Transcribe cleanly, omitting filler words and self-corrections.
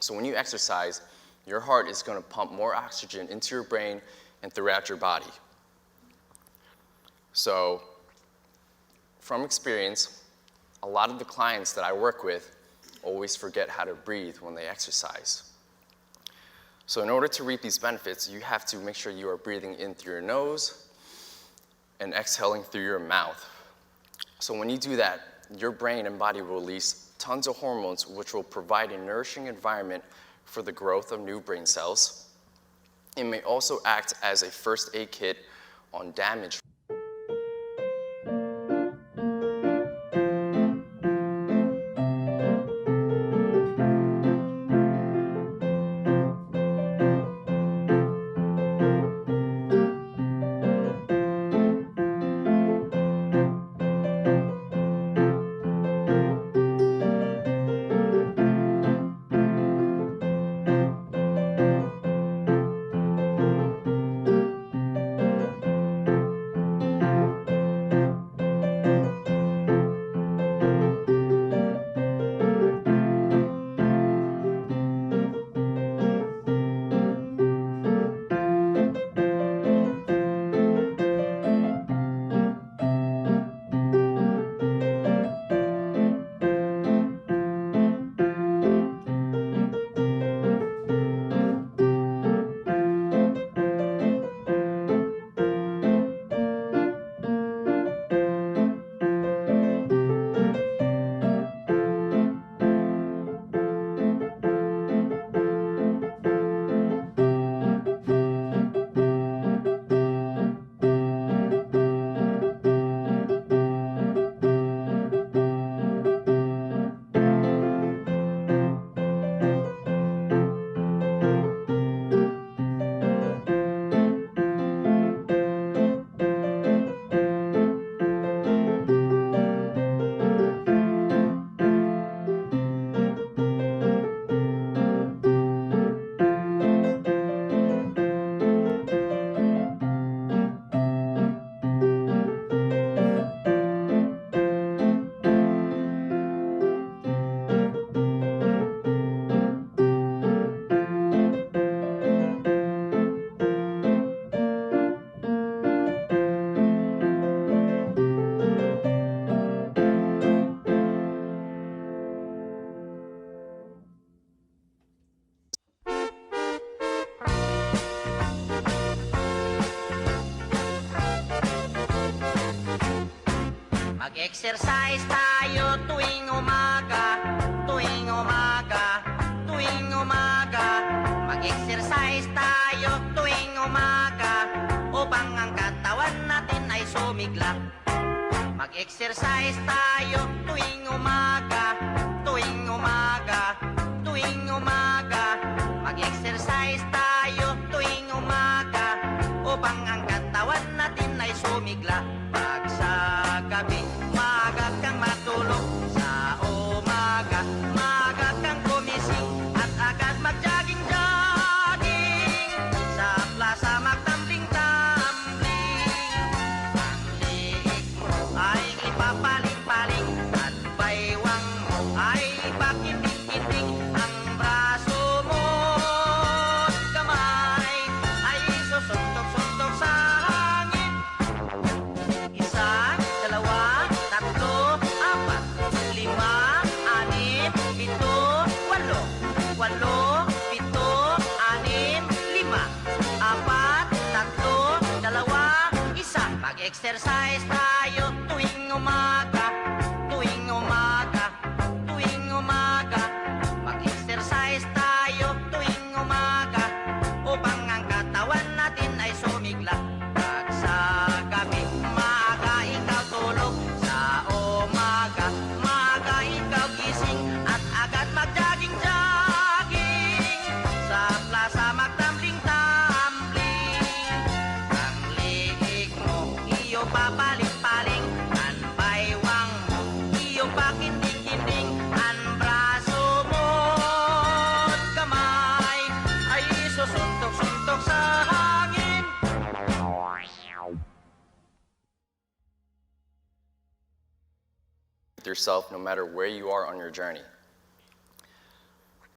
So when you exercise, your heart is going to pump more oxygen into your brain and throughout your body. So from experience, a lot of the clients that I work with always forget how to breathe when they exercise. So in order to reap these benefits, you have to make sure you are breathing in through your nose and exhaling through your mouth. So when you do that, your brain and body will release tons of hormones which will provide a nourishing environment for the growth of new brain cells. It may also act as a first aid kit on damage. Mag-exercise tayo tuwing umaga, tuwing umaga, tuwing umaga. Mag-exercise tayo tuwing umaga, upang ang katawan natin ay sumigla. Mag-exercise tayo tuwing umaga, tuwing umaga, tuwing umaga. Mag-exercise tayo tuwing umaga, upang ang katawan natin ay sumigla. Pag sa gabi, maaga kang matulog. Sa umaga, maaga kang gumising, at agad mag-jogging-jogging sa plaza magtambling-tambling. Ang liig mo ay ipapaling-paling, at baywang mo ay ipakiting-kiting. Ang braso mo at kamay ay susuntok-suntok sa hangin. Isa, dalawa, tatlo, apat, lima, anim, pito, walo. Walo, pito, anim, lima, apat, tatlo, dalawa, isa. Mag-exercise tayo tuwing umaga, tuwing umaga, tuwing umaga. Mag-exercise tayo tuwing umaga, upang ang katawan natin ay sumigla. Pag sa gabi, maaga ikaw tulog. Sa umaga, maaga ikaw gising, at agad mag-jogging-jogging sa plaza magtambling-tambling. Ang liig mo, iyo papaling-paling. Ang baywang mo, iyo pakiting-kiting. Ang braso mo at kamay ay susuntok-suntok sa hangin. With yourself no matter where you are on your journey.